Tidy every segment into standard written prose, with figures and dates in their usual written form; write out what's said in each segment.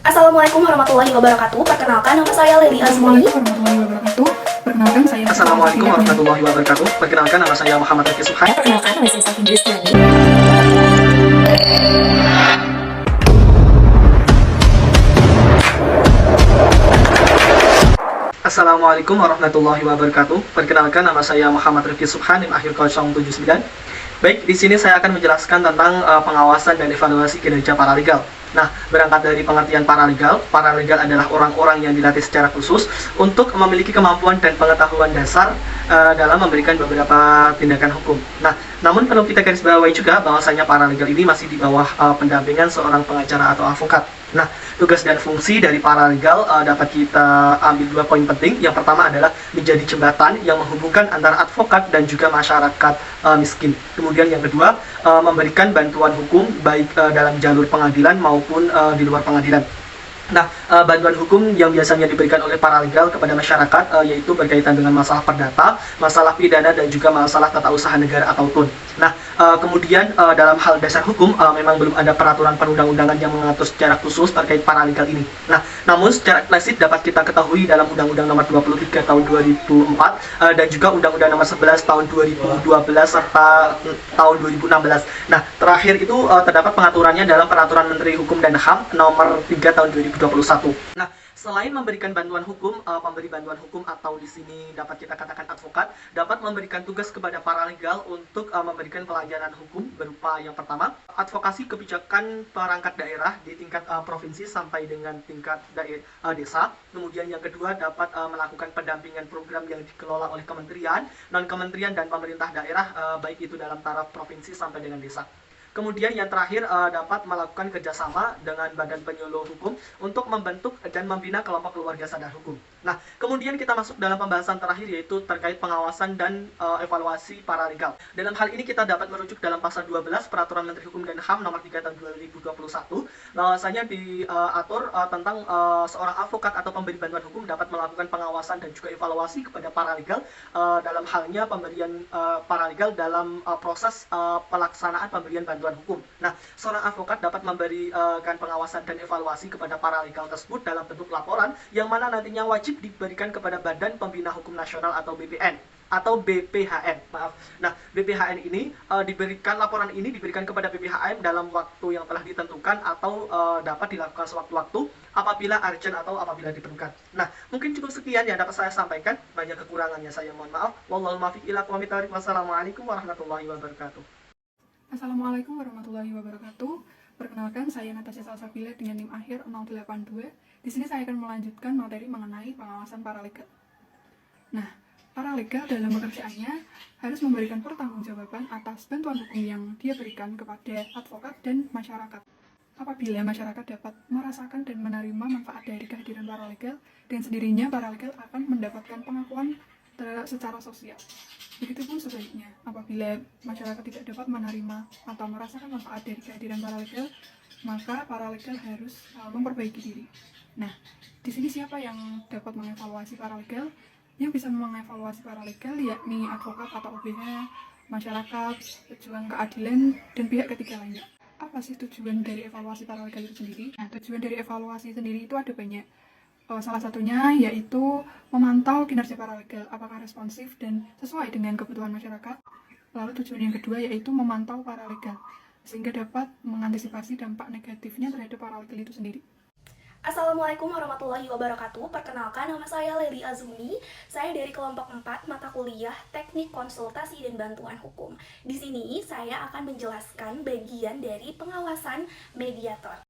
Assalamualaikum warahmatullahi wabarakatuh. Perkenalkan, nama saya Leli Azmi. Assalamualaikum warahmatullahi wabarakatuh. Perkenalkan nama saya Muhammad Rifki Subhan. Perkenalkan, nama saya Safi Destani. Assalamualaikum warahmatullahi wabarakatuh. Perkenalkan nama saya Muhammad Rifki Subhan, NIM akhir 079. Baik, di sini saya akan menjelaskan tentang pengawasan dan evaluasi kinerja paralegal. Nah, berangkat dari pengertian paralegal adalah orang-orang yang dilatih secara khusus untuk memiliki kemampuan dan pengetahuan dasar dalam memberikan beberapa tindakan hukum. Nah, namun perlu kita garis bawahi juga bahwasanya paralegal ini masih di bawah pendampingan seorang pengacara atau advokat. Nah, tugas dan fungsi dari paralegal dapat kita ambil dua poin penting. Yang pertama adalah menjadi jembatan yang menghubungkan antara advokat dan juga masyarakat miskin. Kemudian yang kedua, memberikan bantuan hukum baik dalam jalur pengadilan maupun di luar pengadilan. Nah, bantuan hukum yang biasanya diberikan oleh paralegal kepada masyarakat yaitu berkaitan dengan masalah perdata, masalah pidana, dan juga masalah tata usaha negara atau TUN. Nah, kemudian dalam hal dasar hukum memang belum ada peraturan perundang-undangan yang mengatur secara khusus terkait paralegal ini. Nah, namun secara eksplisit dapat kita ketahui dalam Undang-Undang Nomor 23 Tahun 2004 dan juga Undang-Undang Nomor 11 Tahun 2012 serta tahun 2016. Nah, terakhir itu terdapat pengaturannya dalam Peraturan Menteri Hukum dan HAM Nomor 3 Tahun 2021. Nah, selain memberikan bantuan hukum, pemberi bantuan hukum atau di sini dapat kita katakan advokat, dapat memberikan tugas kepada paralegal untuk memberikan pelayanan hukum berupa yang pertama, advokasi kebijakan perangkat daerah di tingkat provinsi sampai dengan tingkat desa. Kemudian yang kedua dapat melakukan pendampingan program yang dikelola oleh kementerian, non-kementerian, dan pemerintah daerah, baik itu dalam taraf provinsi sampai dengan desa. Kemudian yang terakhir dapat melakukan kerjasama dengan badan penyuluh hukum untuk membentuk dan membina kelompok keluarga sadar hukum. Nah, kemudian kita masuk dalam pembahasan terakhir yaitu terkait pengawasan dan evaluasi paralegal. Dalam hal ini kita dapat merujuk dalam pasal 12 Peraturan Menteri Hukum dan HAM Nomor 3 Tahun 2021 bahwasanya diatur tentang seorang advokat atau pemberi bantuan hukum dapat melakukan pengawasan dan juga evaluasi kepada paralegal dalam halnya pemberian paralegal dalam proses pelaksanaan pemberian bantuan hukum. Nah, seorang advokat dapat memberikan pengawasan dan evaluasi kepada paralegal tersebut dalam bentuk laporan yang mana nantinya wajib diberikan kepada Badan Pembina Hukum Nasional atau BPN atau BPHN, maaf. Nah, BPHN ini laporan ini diberikan kepada BPHN dalam waktu yang telah ditentukan atau dapat dilakukan sewaktu-waktu apabila urgent atau apabila diperlukan. Nah, mungkin cukup sekian yang dapat saya sampaikan. Banyak kekurangannya saya mohon maaf. Wallahul muwaffiq ila aqwamit thoriq. Wassalamualaikum warahmatullahi wabarakatuh. Assalamualaikum warahmatullahi wabarakatuh. Perkenalkan, saya Natasha Salsabila dengan NIM akhir 082. Di sini saya akan melanjutkan materi mengenai pengawasan paralegal. Nah, paralegal dalam pekerjaannya harus memberikan pertanggungjawaban atas bantuan hukum yang dia berikan kepada advokat dan masyarakat. Apabila masyarakat dapat merasakan dan menerima manfaat dari kehadiran paralegal, dan sendirinya paralegal akan mendapatkan pengakuan secara sosial. Begitupun sebaliknya, apabila masyarakat tidak dapat menerima atau merasakan manfaat dari kehadiran paralegal, maka paralegal harus memperbaiki diri. Nah, di sini siapa yang dapat mengevaluasi paralegal? Yang bisa mengevaluasi paralegal yakni advokat atau OBH, masyarakat, pejuang keadilan, dan pihak ketiga lainnya. Apa sih tujuan dari evaluasi paralegal itu sendiri? Nah, tujuan dari evaluasi sendiri itu ada banyak. Salah satunya yaitu memantau kinerja paralegal, apakah responsif dan sesuai dengan kebutuhan masyarakat. Lalu tujuan yang kedua yaitu memantau paralegal, sehingga dapat mengantisipasi dampak negatifnya terhadap paralegal itu sendiri. Assalamualaikum warahmatullahi wabarakatuh. Perkenalkan, nama saya Leli Azumi. Saya dari kelompok 4 mata kuliah Teknik Konsultasi dan Bantuan Hukum. Di sini saya akan menjelaskan bagian dari pengawasan mediator.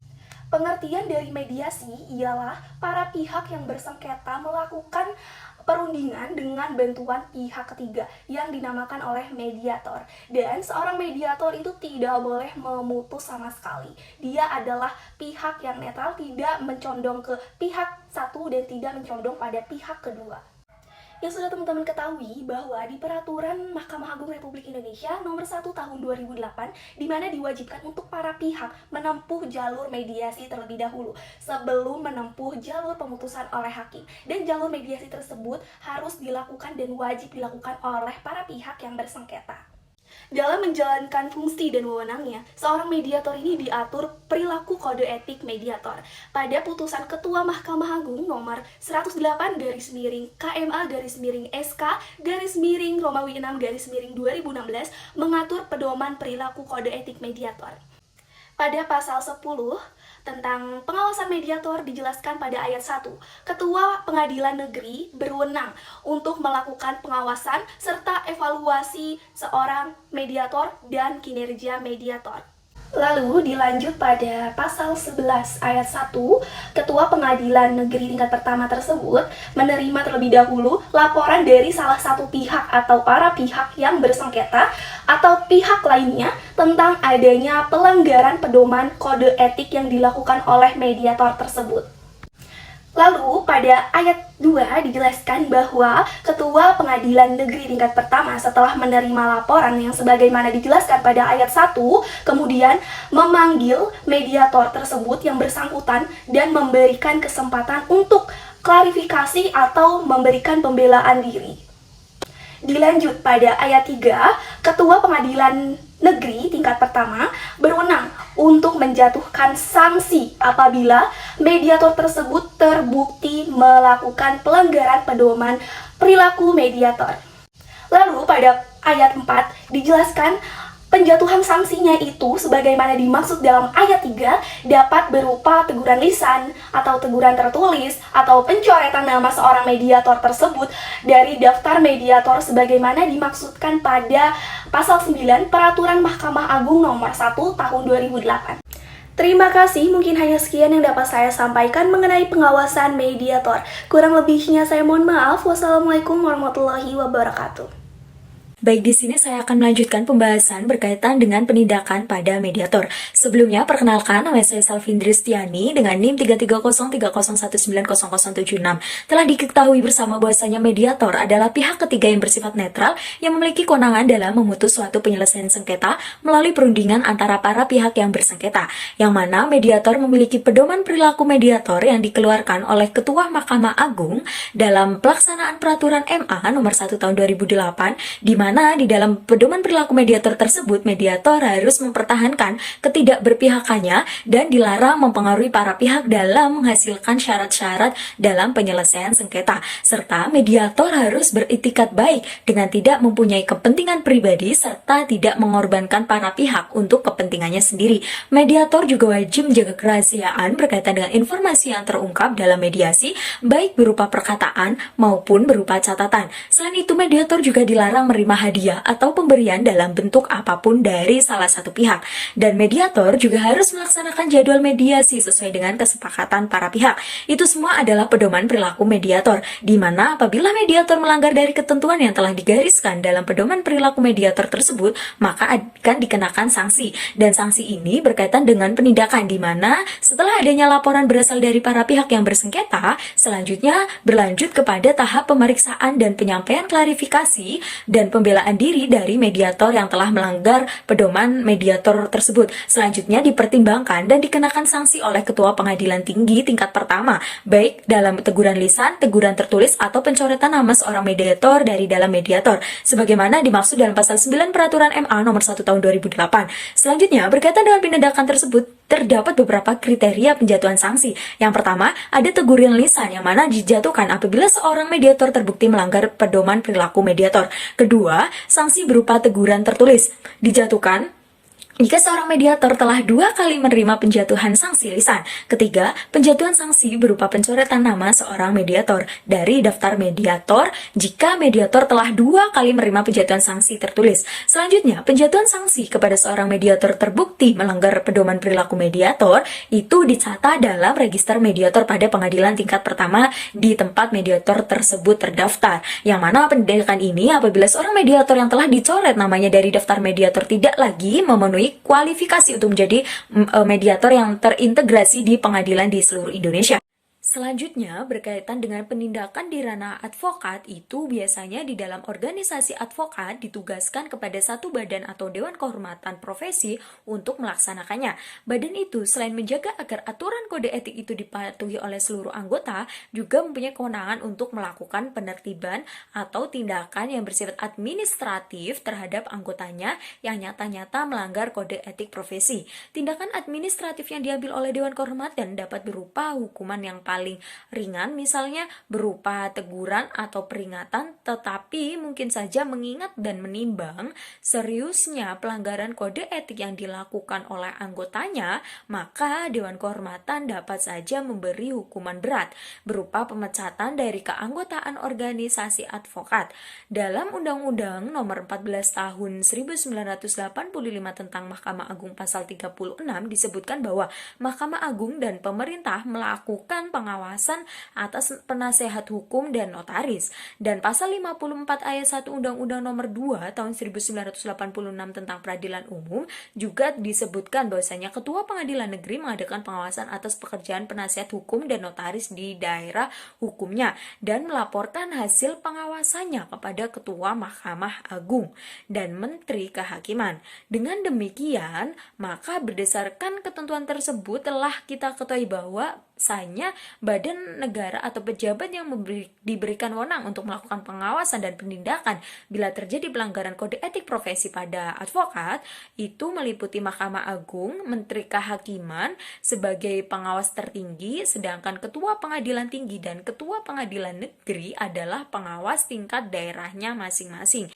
Pengertian dari mediasi ialah para pihak yang bersengketa melakukan perundingan dengan bantuan pihak ketiga yang dinamakan oleh mediator. Dan seorang mediator itu tidak boleh memutus sama sekali. Dia adalah pihak yang netral, tidak mencondong ke pihak satu dan tidak mencondong pada pihak kedua. Yang sudah teman-teman ketahui bahwa di Peraturan Mahkamah Agung Republik Indonesia Nomor 1 Tahun 2008 di mana diwajibkan untuk para pihak menempuh jalur mediasi terlebih dahulu sebelum menempuh jalur pemutusan oleh hakim. Dan jalur mediasi tersebut harus dilakukan dan wajib dilakukan oleh para pihak yang bersengketa. Dalam menjalankan fungsi dan wewenangnya, seorang mediator ini diatur perilaku kode etik mediator. Pada putusan Ketua Mahkamah Agung nomor 108-KMA-SK-Romawi 6-2016 mengatur pedoman perilaku kode etik mediator. Pada pasal 10 tentang pengawasan mediator dijelaskan pada ayat 1, Ketua Pengadilan Negeri berwenang untuk melakukan pengawasan serta evaluasi seorang mediator dan kinerja mediator. Lalu dilanjut pada pasal 11 ayat 1, Ketua Pengadilan Negeri tingkat pertama tersebut menerima terlebih dahulu laporan dari salah satu pihak atau para pihak yang bersengketa atau pihak lainnya tentang adanya pelanggaran pedoman kode etik yang dilakukan oleh mediator tersebut. Lalu pada ayat 2 dijelaskan bahwa Ketua Pengadilan Negeri tingkat pertama setelah menerima laporan yang sebagaimana dijelaskan pada ayat 1, kemudian memanggil mediator tersebut yang bersangkutan dan memberikan kesempatan untuk klarifikasi atau memberikan pembelaan diri. Dilanjut pada ayat 3, Ketua Pengadilan Negeri tingkat pertama berwenang untuk menjatuhkan sanksi apabila mediator tersebut terbukti melakukan pelanggaran pedoman perilaku mediator. Lalu pada ayat 4 dijelaskan penjatuhan sanksinya itu sebagaimana dimaksud dalam ayat 3 dapat berupa teguran lisan atau teguran tertulis atau pencoretan nama seorang mediator tersebut dari daftar mediator sebagaimana dimaksudkan pada pasal 9 Peraturan Mahkamah Agung nomor 1 tahun 2008. Terima kasih, mungkin hanya sekian yang dapat saya sampaikan mengenai pengawasan mediator. Kurang lebihnya saya mohon maaf. Wassalamualaikum warahmatullahi wabarakatuh. Baik, di sini saya akan melanjutkan pembahasan berkaitan dengan penindakan pada mediator. Sebelumnya, perkenalkan, nama saya Salvindri Stiani dengan NIM 33030190076. Telah diketahui bersama bahwasanya mediator adalah pihak ketiga yang bersifat netral yang memiliki kewenangan dalam memutus suatu penyelesaian sengketa melalui perundingan antara para pihak yang bersengketa, yang mana mediator memiliki pedoman perilaku mediator yang dikeluarkan oleh Ketua Mahkamah Agung dalam pelaksanaan Peraturan MA nomor 1 tahun 2008, di mana di dalam pedoman perilaku mediator tersebut, mediator harus mempertahankan ketidakberpihakannya dan dilarang mempengaruhi para pihak dalam menghasilkan syarat-syarat dalam penyelesaian sengketa, serta mediator harus beritikat baik dengan tidak mempunyai kepentingan pribadi serta tidak mengorbankan para pihak untuk kepentingannya sendiri. Mediator juga wajib menjaga kerahasiaan berkaitan dengan informasi yang terungkap dalam mediasi, baik berupa perkataan maupun berupa catatan. Selain itu, mediator juga dilarang menerima hadiah atau pemberian dalam bentuk apapun dari salah satu pihak. Dan mediator juga harus melaksanakan jadwal mediasi sesuai dengan kesepakatan para pihak. Itu semua adalah pedoman perilaku mediator, di mana apabila mediator melanggar dari ketentuan yang telah digariskan dalam pedoman perilaku mediator tersebut, maka akan dikenakan sanksi. Dan sanksi ini berkaitan dengan penindakan, di mana setelah adanya laporan berasal dari para pihak yang bersengketa, selanjutnya berlanjut kepada tahap pemeriksaan dan penyampaian klarifikasi dan pembelaan diri dari mediator yang telah melanggar pedoman mediator tersebut. Selanjutnya dipertimbangkan dan dikenakan sanksi oleh Ketua Pengadilan Tinggi tingkat pertama, baik dalam teguran lisan, teguran tertulis, atau pencoretan nama seorang mediator dari dalam mediator, sebagaimana dimaksud dalam pasal 9 Peraturan MA nomor 1 tahun 2008. Selanjutnya, berkaitan dengan penindakan tersebut, terdapat beberapa kriteria penjatuhan sanksi. Yang pertama, ada teguran lisan yang mana dijatuhkan apabila seorang mediator terbukti melanggar pedoman perilaku mediator. Kedua, sanksi berupa teguran tertulis dijatuhkan jika seorang mediator telah 2 kali menerima penjatuhan sanksi lisan. Ketiga, penjatuhan sanksi berupa pencoretan nama seorang mediator dari daftar mediator jika mediator telah 2 kali menerima penjatuhan sanksi tertulis. Selanjutnya, penjatuhan sanksi kepada seorang mediator terbukti melanggar pedoman perilaku mediator itu dicatat dalam register mediator pada pengadilan tingkat pertama di tempat mediator tersebut terdaftar. Yang mana penindakan ini apabila seorang mediator yang telah dicoret namanya dari daftar mediator tidak lagi memenuhi kualifikasi untuk menjadi mediator yang terintegrasi di pengadilan di seluruh Indonesia. Selanjutnya, berkaitan dengan penindakan di ranah advokat, itu biasanya di dalam organisasi advokat ditugaskan kepada satu badan atau dewan kehormatan profesi untuk melaksanakannya. Badan itu selain menjaga agar aturan kode etik itu dipatuhi oleh seluruh anggota, juga mempunyai kewenangan untuk melakukan penertiban atau tindakan yang bersifat administratif terhadap anggotanya yang nyata-nyata melanggar kode etik profesi. Tindakan administratif yang diambil oleh dewan kehormatan dapat berupa hukuman yang paling ringan, misalnya berupa teguran atau peringatan, tetapi mungkin saja mengingat dan menimbang seriusnya pelanggaran kode etik yang dilakukan oleh anggotanya, maka Dewan Kehormatan dapat saja memberi hukuman berat berupa pemecatan dari keanggotaan organisasi advokat. Dalam Undang-Undang Nomor 14 Tahun 1985 tentang Mahkamah Agung pasal 36 disebutkan bahwa Mahkamah Agung dan pemerintah melakukan pengawasan atas penasehat hukum dan notaris. Dan pasal 54 ayat 1 Undang-Undang Nomor 2 Tahun 1986 tentang Peradilan Umum juga disebutkan bahwasanya Ketua Pengadilan Negeri mengadakan pengawasan atas pekerjaan penasihat hukum dan notaris di daerah hukumnya dan melaporkan hasil pengawasannya kepada Ketua Mahkamah Agung dan Menteri Kehakiman. Dengan demikian, maka berdasarkan ketentuan tersebut telah kita ketahui bahwa bahwasanya badan negara atau pejabat yang diberikan wewenang untuk melakukan pengawasan dan penindakan bila terjadi pelanggaran kode etik profesi pada advokat itu meliputi Mahkamah Agung, Menteri Kehakiman sebagai pengawas tertinggi, sedangkan Ketua Pengadilan Tinggi dan Ketua Pengadilan Negeri adalah pengawas tingkat daerahnya masing-masing.